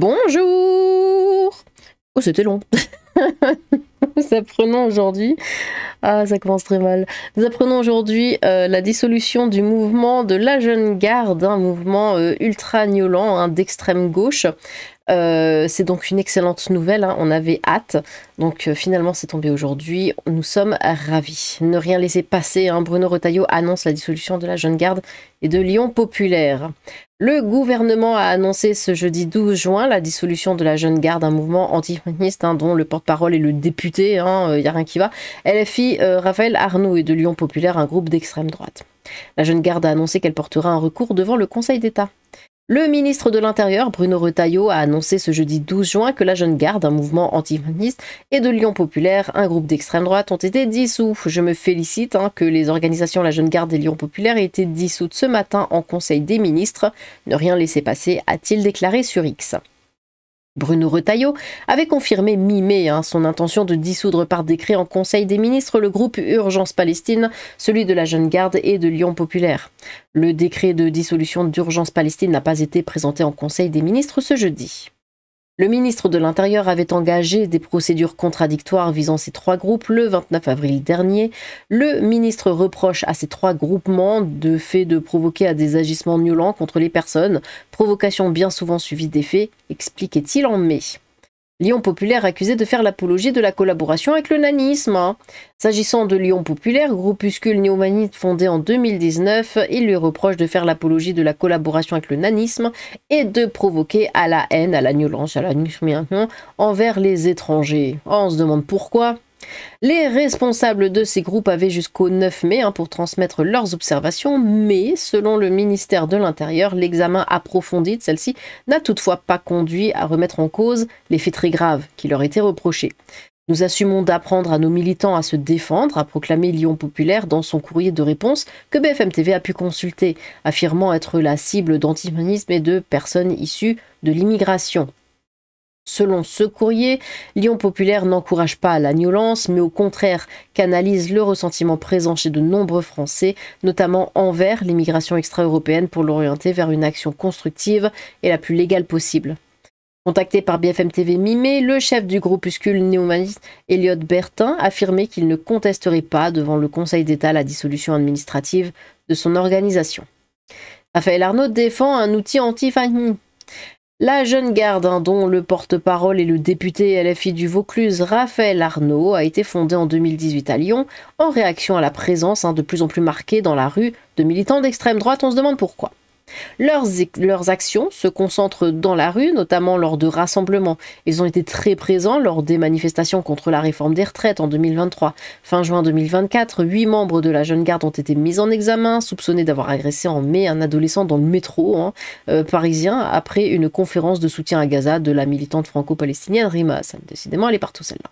Bonjour! Oh, c'était long. Nous apprenons aujourd'hui, ça commence très mal. Nous apprenons aujourd'hui la dissolution du mouvement de la Jeune Garde, un mouvement ultra-violent, d'extrême gauche. C'est donc une excellente nouvelle, on avait hâte. Donc finalement c'est tombé aujourd'hui, nous sommes ravis. Ne rien laisser passer, Bruno Retailleau annonce la dissolution de la Jeune Garde et de Lyon Populaire. Le gouvernement a annoncé ce jeudi 12 juin la dissolution de la Jeune Garde, un mouvement antiféministe dont le porte-parole est le député, y a rien qui va, LFI Raphaël Arnaud, et de Lyon Populaire, un groupe d'extrême droite. La Jeune Garde a annoncé qu'elle portera un recours devant le Conseil d'État. Le ministre de l'Intérieur, Bruno Retailleau, a annoncé ce jeudi 12 juin que la Jeune Garde, un mouvement antiféministe, et de Lyon Populaire, un groupe d'extrême droite, ont été dissous. Je me félicite que les organisations La Jeune Garde et Lyon Populaire aient été dissoutes ce matin en Conseil des ministres. Ne rien laisser passer, a-t-il déclaré sur X. Bruno Retailleau avait confirmé mi-mai son intention de dissoudre par décret en Conseil des ministres le groupe Urgence Palestine, celui de la Jeune Garde et de Lyon Populaire. Le décret de dissolution d'Urgence Palestine n'a pas été présenté en Conseil des ministres ce jeudi. Le ministre de l'Intérieur avait engagé des procédures contradictoires visant ces trois groupes le 29 avril dernier. Le ministre reproche à ces trois groupements de fait de provoquer à des agissements violents contre les personnes, provocation bien souvent suivie des faits, expliquait-il en mai. Lyon Populaire accusé de faire l'apologie de la collaboration avec le nanisme. S'agissant de Lyon Populaire, groupuscule néo-humaniste fondé en 2019, il lui reproche de faire l'apologie de la collaboration avec le nanisme et de provoquer à la haine, à la violence, à la envers les étrangers. On se demande pourquoi. Les responsables de ces groupes avaient jusqu'au 9 mai pour transmettre leurs observations, mais selon le ministère de l'Intérieur, l'examen approfondi de celle-ci n'a toutefois pas conduit à remettre en cause les faits très graves qui leur étaient reprochés. Nous assumons d'apprendre à nos militants à se défendre, a proclamé Lyon Populaire dans son courrier de réponse que BFM TV a pu consulter, affirmant être la cible d'antisémitisme et de personnes issues de l'immigration. Selon ce courrier, Lyon Populaire n'encourage pas la violence, mais au contraire canalise le ressentiment présent chez de nombreux Français, notamment envers l'immigration extra-européenne, pour l'orienter vers une action constructive et la plus légale possible. Contacté par BFM TV mi-mai, le chef du groupuscule néo-humaniste, Elliot Bertin, affirmait qu'il ne contesterait pas devant le Conseil d'État la dissolution administrative de son organisation. Raphaël Arnaud défend un outil anti-famille. La Jeune Garde, dont le porte-parole est le député LFI du Vaucluse, Raphaël Arnaud, a été fondée en 2018 à Lyon, en réaction à la présence de plus en plus marquée dans la rue de militants d'extrême droite. On se demande pourquoi. Leurs actions se concentrent dans la rue, notamment lors de rassemblements. Ils ont été très présents lors des manifestations contre la réforme des retraites en 2023. Fin juin 2024, 8 membres de la Jeune Garde ont été mis en examen, soupçonnés d'avoir agressé en mai un adolescent dans le métro parisien après une conférence de soutien à Gaza de la militante franco-palestinienne Rima Hassan. Décidément, elle est partout celle-là.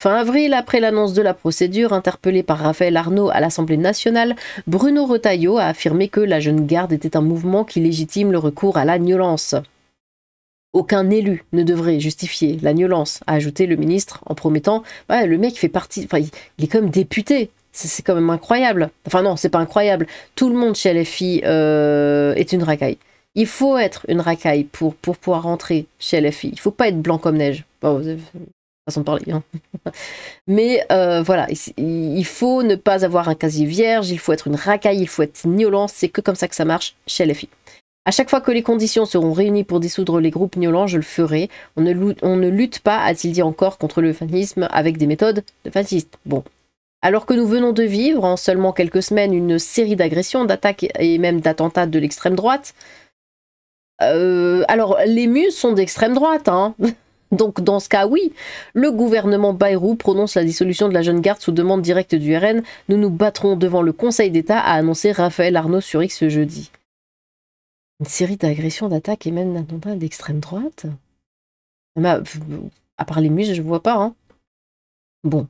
Fin avril, après l'annonce de la procédure, interpellé par Raphaël Arnaud à l'Assemblée nationale, Bruno Retailleau a affirmé que la Jeune Garde était un mouvement qui légitime le recours à la violence. Aucun élu ne devrait justifier la violence, a ajouté le ministre en promettant le mec fait partie, il est comme député. C'est quand même incroyable. Enfin non, c'est pas incroyable. Tout le monde chez LFI est une racaille. Il faut être une racaille pour pouvoir rentrer chez LFI. Il faut pas être blanc comme neige. Façon de parler. Mais voilà, il faut ne pas avoir un casier vierge, il faut être une racaille, il faut être violent, c'est que comme ça que ça marche chez LFI. À chaque fois que les conditions seront réunies pour dissoudre les groupes violents, je le ferai. On ne lutte pas, a-t-il dit encore, contre le fascisme avec des méthodes de fascistes. Bon. Alors que nous venons de vivre, en seulement quelques semaines, une série d'agressions, d'attaques et même d'attentats de l'extrême droite, alors les muses sont d'extrême droite, Donc dans ce cas, oui, le gouvernement Bayrou prononce la dissolution de la Jeune Garde sous demande directe du RN. Nous nous battrons devant le Conseil d'État, a annoncé Raphaël Arnaud sur X ce jeudi. Une série d'agressions, d'attaques et même d'attentats d'extrême droite. À part les muses, je vois pas. Bon.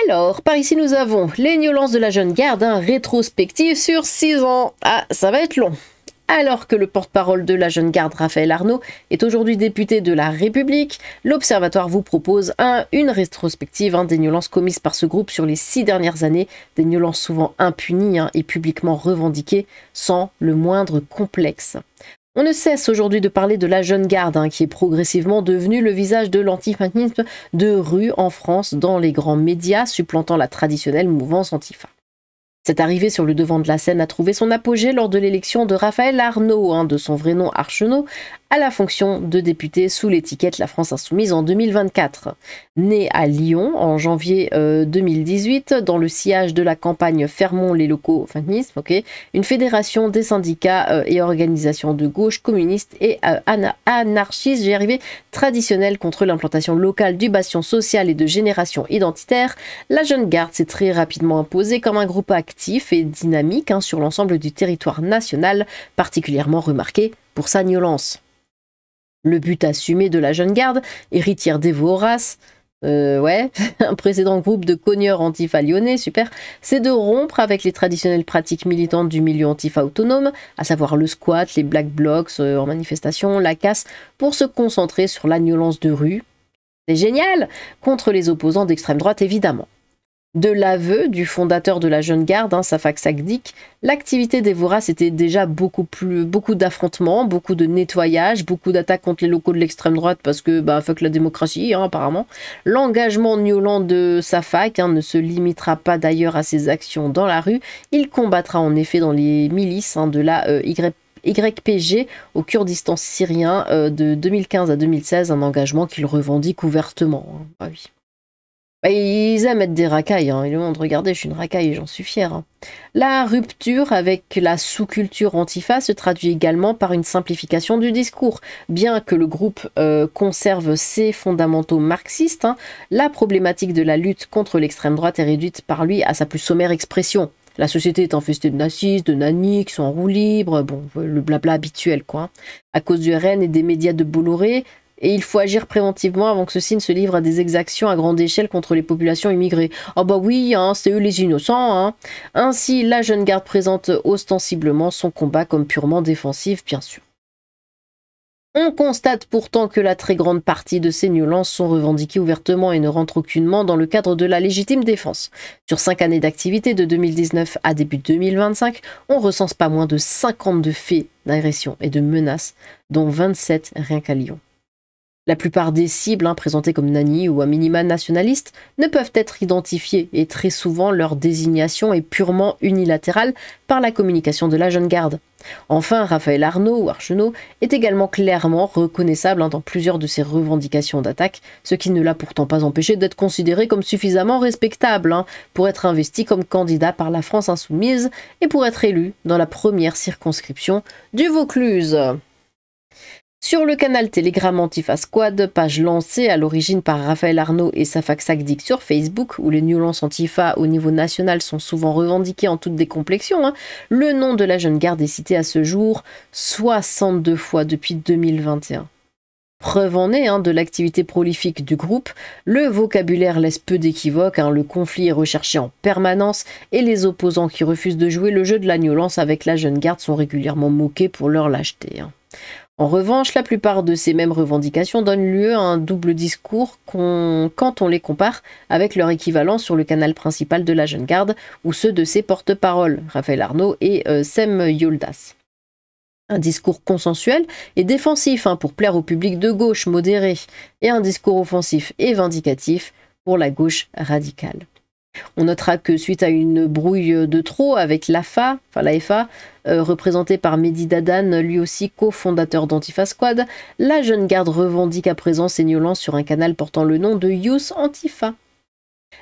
Alors, par ici nous avons les violences de la Jeune Garde, rétrospective sur 6 ans. Ah, ça va être long. Alors que le porte-parole de la Jeune Garde, Raphaël Arnaud, est aujourd'hui député de La République, l'Observatoire vous propose une rétrospective des violences commises par ce groupe sur les 6 dernières années, des violences souvent impunies et publiquement revendiquées, sans le moindre complexe. On ne cesse aujourd'hui de parler de la jeune garde, qui est progressivement devenue le visage de l'antifascisme de rue en France dans les grands médias, supplantant la traditionnelle mouvance antifa. Cette arrivée sur le devant de la scène a trouvé son apogée lors de l'élection de Raphaël Arnault, de son vrai nom Archenot, à la fonction de député sous l'étiquette La France Insoumise en 2024. Né à Lyon en janvier 2018, dans le sillage de la campagne Fermons les locaux féministes, une fédération des syndicats et organisations de gauche communistes et anarchistes, traditionnelles contre l'implantation locale du bastion social et de génération identitaire, la jeune garde s'est très rapidement imposée comme un groupe actif et dynamique sur l'ensemble du territoire national, particulièrement remarqué pour sa violence. Le but assumé de la jeune garde, héritière d'Evo Horace, un précédent groupe de cogneurs antifa lyonnais, super, c'est de rompre avec les traditionnelles pratiques militantes du milieu antifa autonome, à savoir le squat, les black blocs en manifestation, la casse, pour se concentrer sur la violence de rue. C'est génial, contre les opposants d'extrême droite évidemment. De l'aveu du fondateur de la jeune garde, Safak Sakdik, l'activité des Voraces était déjà beaucoup d'affrontements, beaucoup de nettoyage, beaucoup d'attaques contre les locaux de l'extrême droite parce que fuck la démocratie apparemment. L'engagement violent de Safak ne se limitera pas d'ailleurs à ses actions dans la rue, il combattra en effet dans les milices de la YPG au Kurdistan syrien de 2015 à 2016, un engagement qu'il revendique ouvertement. Ah oui. Ils aiment être des racailles, ils demandent, regardez, je suis une racaille et j'en suis fière. La rupture avec la sous-culture antifa se traduit également par une simplification du discours. Bien que le groupe conserve ses fondamentaux marxistes, la problématique de la lutte contre l'extrême droite est réduite par lui à sa plus sommaire expression. La société est infestée de nazistes, de nannies qui sont en roue libre, le blabla habituel quoi. À cause du RN et des médias de Bolloré, et il faut agir préventivement avant que ceux-ci ne se livrent à des exactions à grande échelle contre les populations immigrées. Ah bah oui, c'est eux les innocents. Ainsi, la jeune garde présente ostensiblement son combat comme purement défensif, bien sûr. On constate pourtant que la très grande partie de ces violences sont revendiquées ouvertement et ne rentrent aucunement dans le cadre de la légitime défense. Sur 5 années d'activité, de 2019 à début 2025, on recense pas moins de 52 faits d'agression et de menaces, dont 27 rien qu'à Lyon. La plupart des cibles, présentées comme nannies ou à minima nationalistes, ne peuvent être identifiées et très souvent leur désignation est purement unilatérale par la communication de la jeune garde. Enfin, Raphaël Arnault ou Archenot est également clairement reconnaissable dans plusieurs de ses revendications d'attaque, ce qui ne l'a pourtant pas empêché d'être considéré comme suffisamment respectable pour être investi comme candidat par la France Insoumise et pour être élu dans la première circonscription du Vaucluse. Sur le canal Telegram Antifa Squad, page lancée à l'origine par Raphaël Arnault et Safak Sakdik sur Facebook, où les violences antifa au niveau national sont souvent revendiquées en toute décomplexion, le nom de la jeune garde est cité à ce jour 62 fois depuis 2021. Preuve en est de l'activité prolifique du groupe, le vocabulaire laisse peu d'équivoques, le conflit est recherché en permanence et les opposants qui refusent de jouer le jeu de la violence avec la jeune garde sont régulièrement moqués pour leur lâcheté. En revanche, la plupart de ces mêmes revendications donnent lieu à un double discours quand on les compare avec leur équivalent sur le canal principal de la jeune garde ou ceux de ses porte-paroles, Raphaël Arnault et Sem Yoldas. Un discours consensuel et défensif pour plaire au public de gauche modéré et un discours offensif et vindicatif pour la gauche radicale. On notera que suite à une brouille de trop avec l'AFA, représentée par Mehdi Dadan, lui aussi cofondateur d'Antifa Squad, la jeune garde revendique à présent ses violences sur un canal portant le nom de Youth Antifa.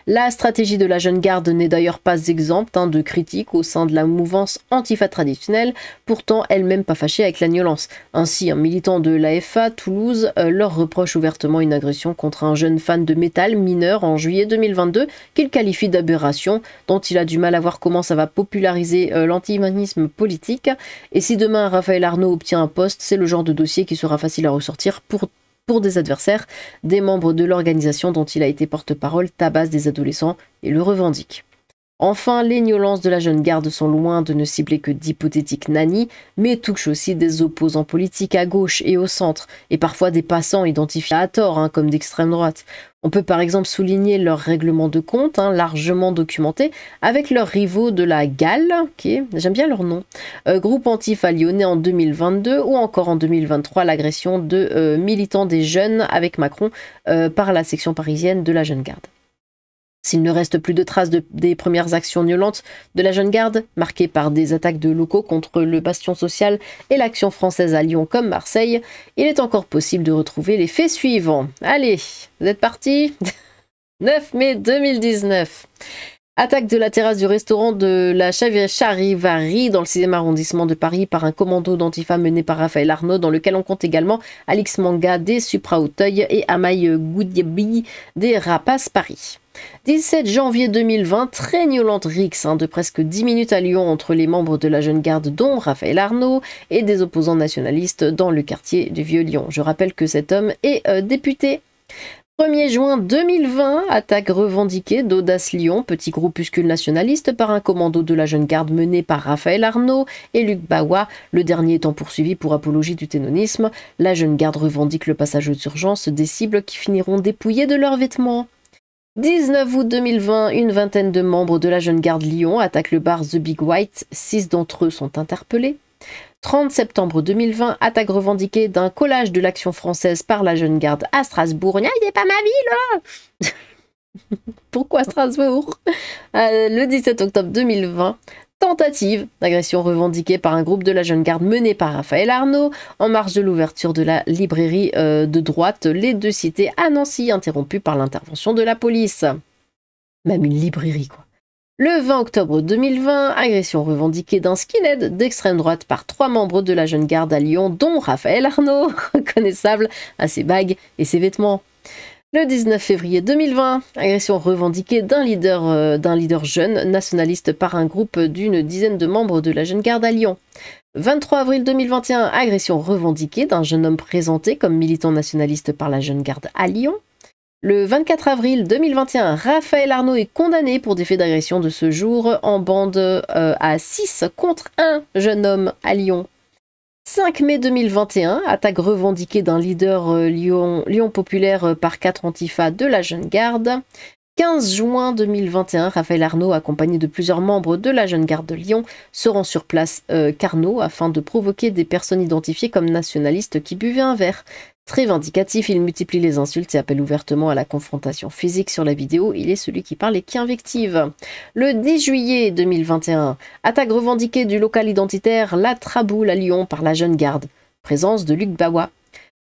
La stratégie de la jeune garde n'est d'ailleurs pas exempte de critiques au sein de la mouvance antifa traditionnelle, pourtant elle-même pas fâchée avec la violence. Ainsi, un militant de l'AFA Toulouse leur reproche ouvertement une agression contre un jeune fan de métal mineur en juillet 2022 qu'il qualifie d'aberration, dont il a du mal à voir comment ça va populariser l'antihumanisme politique. Et si demain Raphaël Arnault obtient un poste, c'est le genre de dossier qui sera facile à ressortir pour des adversaires, des membres de l'organisation dont il a été porte-parole tabassent des adolescents et le revendiquent. Enfin, les violences de la jeune garde sont loin de ne cibler que d'hypothétiques nannies, mais touchent aussi des opposants politiques à gauche et au centre, et parfois des passants identifiés à tort, comme d'extrême droite. On peut par exemple souligner leur règlement de compte, largement documenté, avec leurs rivaux de la GAL, j'aime bien leur nom, groupe antifa lyonnais en 2022, ou encore en 2023 l'agression de militants des jeunes avec Macron par la section parisienne de la jeune garde. S'il ne reste plus de traces des premières actions violentes de la jeune garde, marquées par des attaques de locaux contre le Bastion social et l'Action française à Lyon comme Marseille, il est encore possible de retrouver les faits suivants. Allez, vous êtes partis? 9 mai 2019. Attaque de la terrasse du restaurant de la Charivari dans le 6e arrondissement de Paris par un commando d'antifa mené par Raphaël Arnaud, dans lequel on compte également Alix Manga des Supra Auteuil et Amaï Goudiabi des Rapaces Paris. 17 janvier 2020, très violente rixe de presque 10 minutes à Lyon entre les membres de la jeune garde dont Raphaël Arnaud et des opposants nationalistes dans le quartier du Vieux-Lyon. Je rappelle que cet homme est député. 1er juin 2020, attaque revendiquée d'Audace Lyon, petit groupuscule nationaliste par un commando de la jeune garde mené par Raphaël Arnaud et Luc Bawa, le dernier étant poursuivi pour apologie du terrorisme. La jeune garde revendique le passage aux urgences des cibles qui finiront dépouillées de leurs vêtements. 19 août 2020, une vingtaine de membres de la jeune garde Lyon attaquent le bar The Big White, 6 d'entre eux sont interpellés. 30 septembre 2020, attaque revendiquée d'un collage de l'Action française par la jeune garde à Strasbourg. Il n'est pas ma ville. Pourquoi Strasbourg? Le 17 octobre 2020, tentative d'agression revendiquée par un groupe de la jeune garde mené par Raphaël Arnaud en marge de l'ouverture de la librairie de droite Les Deux Cités à Nancy, interrompue par l'intervention de la police. Même une librairie, quoi. Le 20 octobre 2020, agression revendiquée d'un skinhead d'extrême droite par 3 membres de la jeune garde à Lyon, dont Raphaël Arnaud, reconnaissable à ses bagues et ses vêtements. Le 19 février 2020, agression revendiquée d'un leader jeune nationaliste par un groupe d'une dizaine de membres de la jeune garde à Lyon. 23 avril 2021, agression revendiquée d'un jeune homme présenté comme militant nationaliste par la jeune garde à Lyon. Le 24 avril 2021, Raphaël Arnaud est condamné pour des faits d'agression de ce jour en bande à 6 contre un jeune homme à Lyon. 5 mai 2021, attaque revendiquée d'un leader Lyon populaire par 4 antifas de la jeune garde. 15 juin 2021, Raphaël Arnaud, accompagné de plusieurs membres de la jeune garde de Lyon, se rend sur place Carnot afin de provoquer des personnes identifiées comme nationalistes qui buvaient un verre. Très vindicatif, il multiplie les insultes et appelle ouvertement à la confrontation physique. Sur la vidéo, il est celui qui parle et qui invective. Le 10 juillet 2021, attaque revendiquée du local identitaire La Traboule à Lyon par la jeune garde. Présence de Luc Bawa.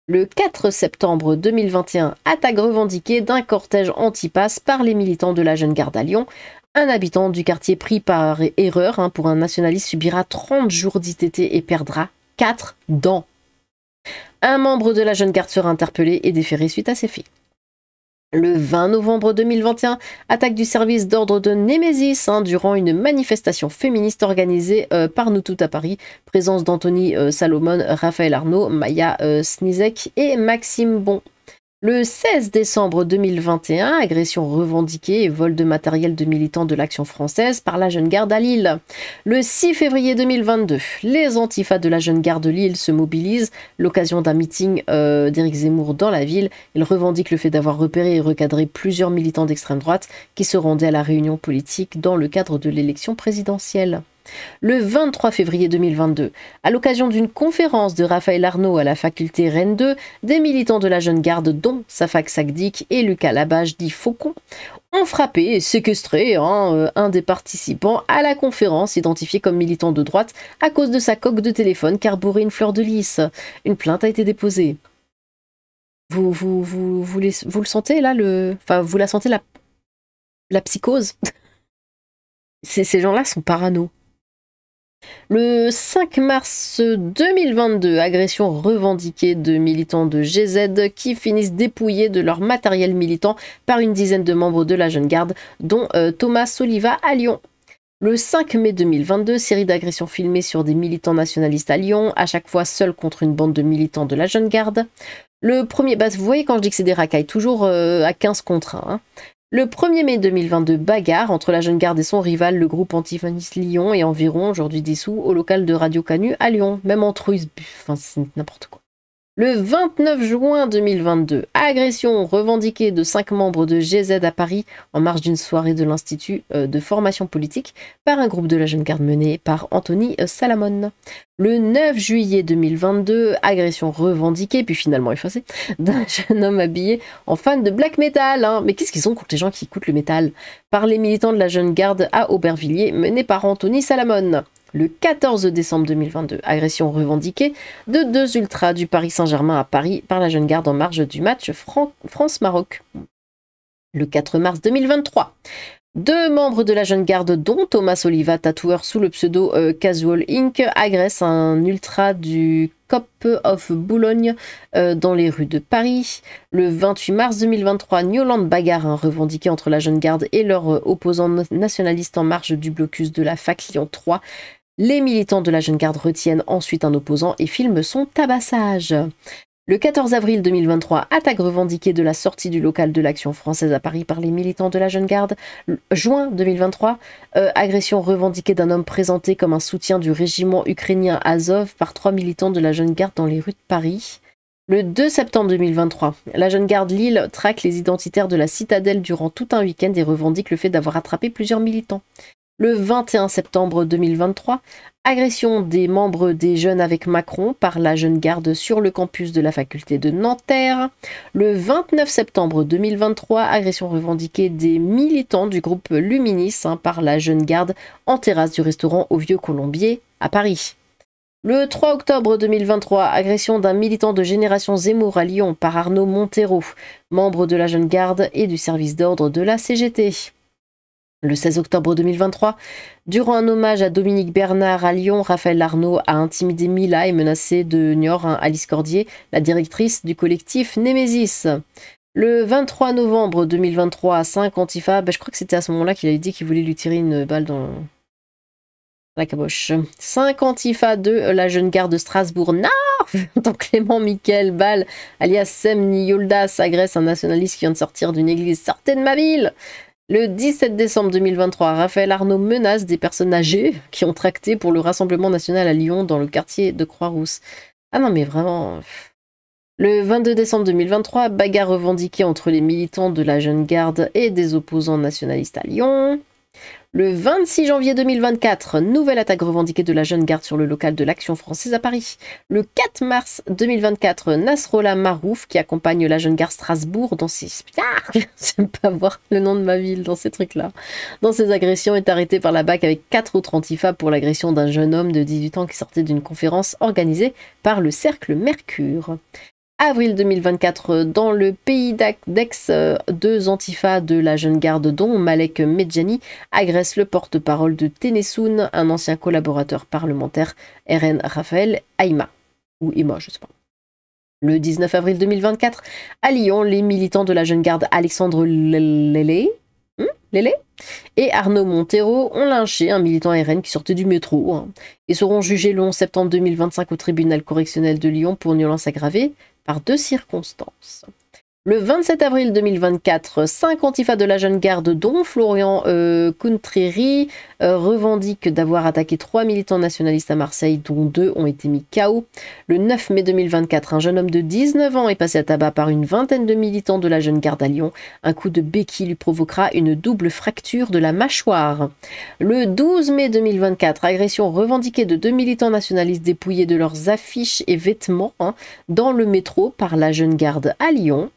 Le 4 septembre 2021, attaque revendiquée d'un cortège anti-pass par les militants de la jeune garde à Lyon. Un habitant du quartier pris par erreur pour un nationaliste subira 30 jours d'ITT et perdra 4 dents. Un membre de la jeune garde sera interpellé et déféré suite à ces faits. Le 20 novembre 2021, attaque du service d'ordre de Némésis durant une manifestation féministe organisée par Nous Toutes à Paris. Présence d'Anthony Salomon, Raphaël Arnaud, Maya Snizek et Maxime Bon. Le 16 décembre 2021, agression revendiquée et vol de matériel de militants de l'Action française par la jeune garde à Lille. Le 6 février 2022, les antifas de la jeune garde de Lille se mobilisent. L'occasion d'un meeting d'Éric Zemmour dans la ville. Ils revendiquent le fait d'avoir repéré et recadré plusieurs militants d'extrême droite qui se rendaient à la réunion politique dans le cadre de l'élection présidentielle. Le 23 février 2022, à l'occasion d'une conférence de Raphaël Arnaud à la faculté Rennes 2, des militants de la jeune garde, dont Safak Sakdik et Lucas Labage dit Faucon, ont frappé et séquestré un des participants à la conférence, identifié comme militant de droite à cause de sa coque de téléphone qui arborait une fleur de lys. Une plainte a été déposée. Vous le sentez là, vous la sentez la psychose? Ces gens-là sont parano. Le 5 mars 2022, agression revendiquée de militants de GZ qui finissent dépouillés de leur matériel militant par une dizaine de membres de la jeune garde, dont Thomas Soliva à Lyon. Le 5 mai 2022, série d'agressions filmées sur des militants nationalistes à Lyon, à chaque fois seuls contre une bande de militants de la jeune garde. Le premier, vous voyez quand je dis que c'est des racailles, toujours à 15 contre 1. Le 1er mai 2022, bagarre entre la Jeune Garde et son rival, le groupe antifasciste Lyon, et environ, aujourd'hui dissous, au local de Radio Canu à Lyon. Même entre eux, enfin, c'est n'importe quoi. Le 29 juin 2022, agression revendiquée de 5 membres de GZ à Paris en marge d'une soirée de l'Institut de formation politique par un groupe de la Jeune Garde mené par Anthony Salamone. Le 9 juillet 2022, agression revendiquée, puis finalement effacée, d'un jeune homme habillé en fan de black metal. Hein. Mais qu'est-ce qu'ils ont contre les gens qui écoutent le métal? Par les militants de la Jeune Garde à Aubervilliers, menés par Anthony Salamone. Le 14 décembre 2022, agression revendiquée de 2 ultras du Paris Saint-Germain à Paris par la Jeune Garde en marge du match France-Maroc. Le 4 mars 2023, 2 membres de la Jeune Garde, dont Thomas Oliva, tatoueur sous le pseudo Casual Inc., agressent un ultra du Cop of Boulogne dans les rues de Paris. Le 28 mars 2023, Newland bagarre revendiquée entre la Jeune Garde et leurs opposants nationalistes en marge du blocus de la fac Lyon 3. Les militants de la Jeune Garde retiennent ensuite un opposant et filment son tabassage. Le 14 avril 2023, attaque revendiquée de la sortie du local de l'Action française à Paris par les militants de la Jeune Garde. Juin 2023, agression revendiquée d'un homme présenté comme un soutien du régiment ukrainien Azov par 3 militants de la Jeune Garde dans les rues de Paris. Le 2 septembre 2023, la Jeune Garde Lille traque les identitaires de la Citadelle durant tout un week-end et revendique le fait d'avoir attrapé plusieurs militants. Le 21 septembre 2023, agression des membres des Jeunes avec Macron par la Jeune Garde sur le campus de la faculté de Nanterre. Le 29 septembre 2023, agression revendiquée des militants du groupe Luminis par la Jeune Garde en terrasse du restaurant au Vieux Colombier à Paris. Le 3 octobre 2023, agression d'un militant de Génération Zemmour à Lyon par Arnaud Montero, membre de la Jeune Garde et du service d'ordre de la CGT. Le 16 octobre 2023, durant un hommage à Dominique Bernard à Lyon, Raphaël Arnaud a intimidé Mila et menacé de Niort Alice Cordier, la directrice du collectif Némésis. Le 23 novembre 2023, 5 Antifa, je crois que c'était à ce moment-là qu'il avait dit qu'il voulait lui tirer une balle dans la caboche. 5 Antifa de la Jeune Garde de Strasbourg Nord, dont Clément Michael Ball, alias Semni Yoldas, agresse un nationaliste qui vient de sortir d'une église. Sortez de ma ville! Le 17 décembre 2023, Raphaël Arnaud menace des personnes âgées qui ont tracté pour le Rassemblement national à Lyon dans le quartier de Croix-Rousse. Ah non mais vraiment... Le 22 décembre 2023, bagarre revendiquée entre les militants de la Jeune Garde et des opposants nationalistes à Lyon. Le 26 janvier 2024, nouvelle attaque revendiquée de la Jeune Garde sur le local de l'Action française à Paris. Le 4 mars 2024, Nasrollah Marouf, qui accompagne la Jeune Garde Strasbourg dans ses... J'aime pas voir le nom de ma ville dans ces trucs-là. Dans ses agressions, est arrêté par la BAC avec 4 autres antifas pour l'agression d'un jeune homme de 18 ans qui sortait d'une conférence organisée par le Cercle Mercure. Avril 2024, dans le pays d'Aix, 2 antifas de la Jeune Garde, dont Malek Medjani, agressent le porte-parole de Ténessoun, un ancien collaborateur parlementaire, RN Raphaël Aïma. Ou Ima, je sais pas. Le 19 avril 2024, à Lyon, les militants de la Jeune Garde Alexandre Lélé et Arnaud Montero ont lynché un militant RN qui sortait du métro et seront jugés le 11 septembre 2025 au tribunal correctionnel de Lyon pour violence aggravée par 2 circonstances. Le 27 avril 2024, 5 antifas de la Jeune Garde, dont Florian Contrery, revendiquent d'avoir attaqué 3 militants nationalistes à Marseille, dont 2 ont été mis KO. Le 9 mai 2024, un jeune homme de 19 ans est passé à tabac par une vingtaine de militants de la Jeune Garde à Lyon. Un coup de béquille lui provoquera une double fracture de la mâchoire. Le 12 mai 2024, agression revendiquée de 2 militants nationalistes dépouillés de leurs affiches et vêtements dans le métro par la Jeune Garde à Lyon.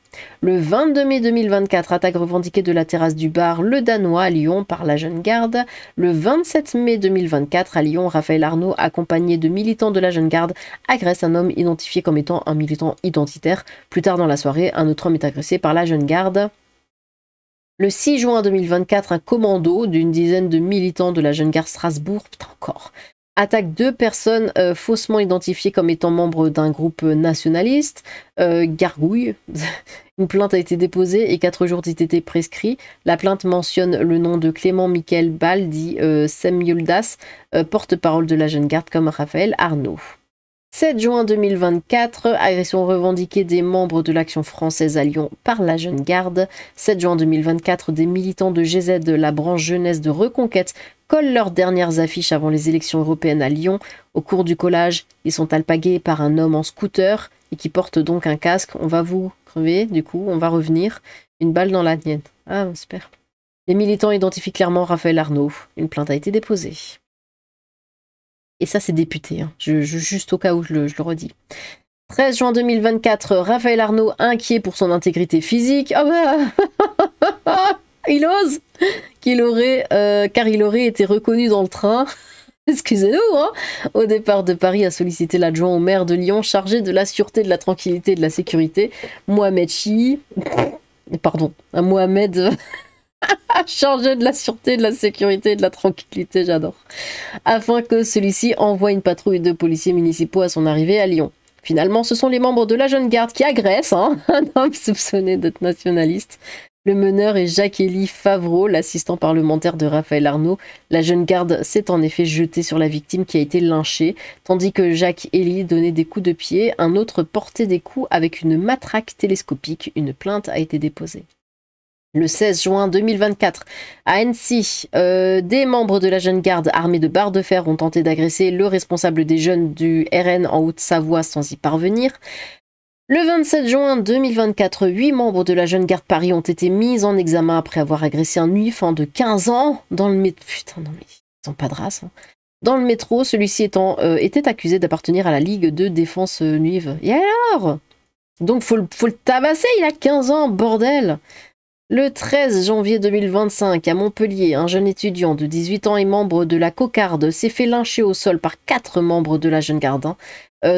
Le 22 mai 2024, attaque revendiquée de la terrasse du bar Le Danois à Lyon par la Jeune Garde. Le 27 mai 2024, à Lyon, Raphaël Arnaud, accompagné de militants de la Jeune Garde, agresse un homme identifié comme étant un militant identitaire. Plus tard dans la soirée, un autre homme est agressé par la Jeune Garde. Le 6 juin 2024, un commando d'une dizaine de militants de la Jeune Garde Strasbourg, attaque 2 personnes faussement identifiées comme étant membres d'un groupe nationaliste, Gargouille. Une plainte a été déposée et 4 jours d'ITT prescrits. La plainte mentionne le nom de Clément Michael Ball, dit Sem Yoldas, porte-parole de la Jeune Garde, comme Raphaël Arnaud. 7 juin 2024, agression revendiquée des membres de l'Action française à Lyon par la Jeune Garde. 7 juin 2024, des militants de GZ, de la branche jeunesse de Reconquête, collent leurs dernières affiches avant les élections européennes à Lyon. Au cours du collage, ils sont alpagués par un homme en scooter et qui porte donc un casque. On va vous crever, du coup, on va revenir. Une balle dans la tienne. Ah, super. Les militants identifient clairement Raphaël Arnaud. Une plainte a été déposée. Et ça, c'est député, hein. Juste au cas où je le redis. 13 juin 2024, Raphaël Arnaud inquiet pour son intégrité physique. Ah bah il ose car il aurait été reconnu dans le train. Excusez-nous, hein. Au départ de Paris, a sollicité l'adjoint au maire de Lyon chargé de la sûreté, de la tranquillité et de la sécurité, Mohamed Chi. Pardon, Mohamed chargé de la sûreté, de la sécurité et de la tranquillité, j'adore. Afin que celui-ci envoie une patrouille de policiers municipaux à son arrivée à Lyon. Finalement, ce sont les membres de la Jeune Garde qui agressent un homme soupçonné d'être nationaliste. Le meneur est Jacques-Élie Favreau, l'assistant parlementaire de Raphaël Arnaud. La Jeune Garde s'est en effet jetée sur la victime qui a été lynchée, tandis que Jacques-Élie donnait des coups de pied, un autre portait des coups avec une matraque télescopique. Une plainte a été déposée. Le 16 juin 2024, à Annecy, des membres de la Jeune Garde armés de barres de fer ont tenté d'agresser le responsable des jeunes du RN en Haute-Savoie sans y parvenir. Le 27 juin 2024, 8 membres de la Jeune Garde Paris ont été mis en examen après avoir agressé un UIF de 15 ans dans le métro. Putain, non mais ils ont pas de race. Hein. Dans le métro, celui-ci était accusé d'appartenir à la Ligue de défense nuive. Et alors? Donc faut le tabasser, il a 15 ans, bordel. Le 13 janvier 2025, à Montpellier, un jeune étudiant de 18 ans et membre de la cocarde s'est fait lyncher au sol par 4 membres de la Jeune Garde,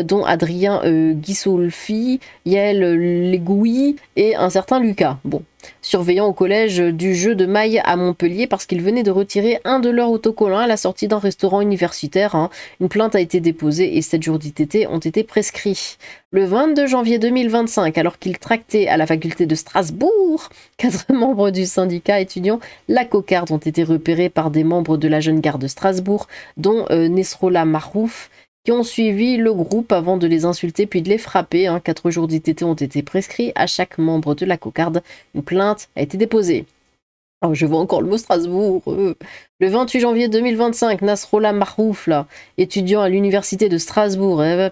dont Adrien Ghisolfi, Yael Legouy et un certain Lucas. Bon, surveillant au collège du jeu de maille à Montpellier parce qu'ils venaient de retirer un de leurs autocollants à la sortie d'un restaurant universitaire. Hein. Une plainte a été déposée et 7 jours d'ITT ont été prescrits. Le 22 janvier 2025, alors qu'ils tractaient à la faculté de Strasbourg, 4 membres du syndicat étudiant La Cocarde ont été repérés par des membres de la Jeune Garde de Strasbourg, dont Nesrola Marouf, qui ont suivi le groupe avant de les insulter puis de les frapper. 4 jours d'ITT ont été prescrits à chaque membre de la cocarde. Une plainte a été déposée. Oh, je vois encore le mot Strasbourg. Le 28 janvier 2025, Nasrallah Marouf, là, étudiant à l'université de Strasbourg, a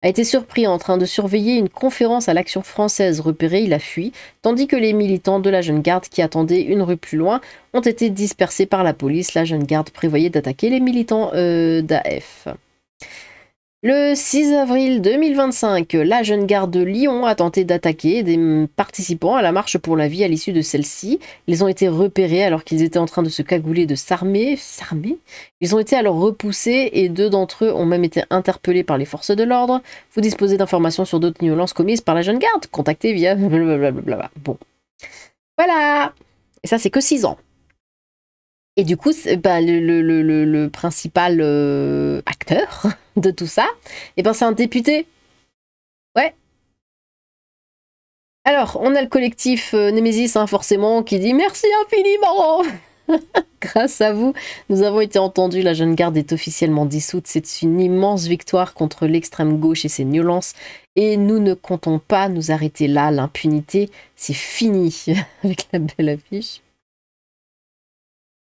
été surpris en train de surveiller une conférence à l'Action française. Repéré, il a fui, tandis que les militants de la Jeune Garde qui attendaient une rue plus loin ont été dispersés par la police. La Jeune Garde prévoyait d'attaquer les militants d'AF. Le 6 avril 2025, la Jeune Garde de Lyon a tenté d'attaquer des participants à la marche pour la vie à l'issue de celle-ci. Ils ont été repérés alors qu'ils étaient en train de se cagouler, de s'armer. Ils ont été alors repoussés et 2 d'entre eux ont même été interpellés par les forces de l'ordre. Vous disposez d'informations sur d'autres violences commises par la Jeune Garde? Contactez via blablabla. Bon. Voilà. Et ça, c'est que 6 ans. Et du coup, le principal acteur de tout ça, c'est un député. Ouais. Alors, on a le collectif Némésis, forcément, qui dit « Merci infiniment !» Grâce à vous, nous avons été entendus. La Jeune Garde est officiellement dissoute. C'est une immense victoire contre l'extrême gauche et ses violences. Et nous ne comptons pas nous arrêter là. L'impunité, c'est fini. Avec la belle affiche.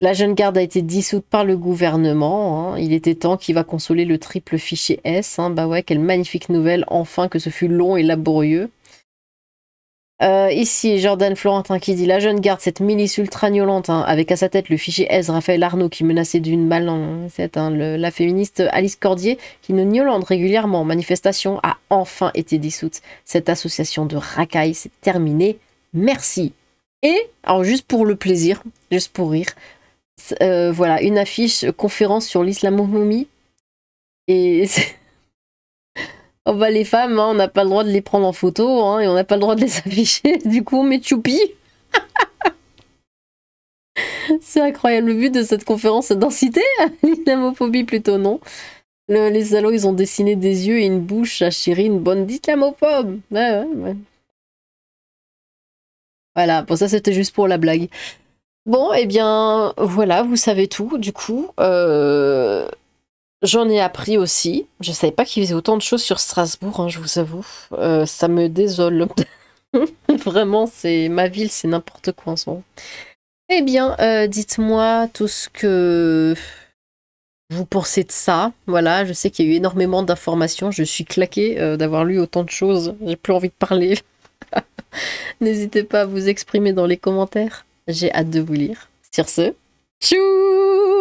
La Jeune Garde a été dissoute par le gouvernement. Il était temps qu'il va consoler le triple fichier S. Bah ouais, quelle magnifique nouvelle, enfin, que ce fut long et laborieux. Ici, Jordan Florentin qui dit « La Jeune Garde, cette milice ultra-violente, avec à sa tête le fichier S, Raphaël Arnaud qui menaçait d'une balle en tête, la féministe Alice Cordier qui nous violente régulièrement. Manifestation a enfin été dissoute. Cette association de racailles, c'est terminé. Merci. » Et, alors juste pour le plaisir, juste pour rire, voilà, une affiche conférence sur l'islamophobie. Et oh bah les femmes, on n'a pas le droit de les prendre en photo et on n'a pas le droit de les afficher. Du coup, on met choupi. C'est incroyable. Le but de cette conférence, c'est d'inciter à l'islamophobie plutôt, non. Les salauds, ils ont dessiné des yeux et une bouche à Chirine, bonne d'islamophobe. Ouais. Voilà, bon ça c'était juste pour la blague. Bon, eh bien, voilà, vous savez tout, du coup. J'en ai appris aussi. Je savais pas qu'il faisait autant de choses sur Strasbourg, hein, je vous avoue. Ça me désole. Vraiment, c'est ma ville, c'est n'importe quoi en ce moment. Eh bien, dites-moi tout ce que vous pensez de ça. Voilà, je sais qu'il y a eu énormément d'informations. Je suis claquée d'avoir lu autant de choses. J'ai plus envie de parler. N'hésitez pas à vous exprimer dans les commentaires. J'ai hâte de vous lire. Sur ce, tchou!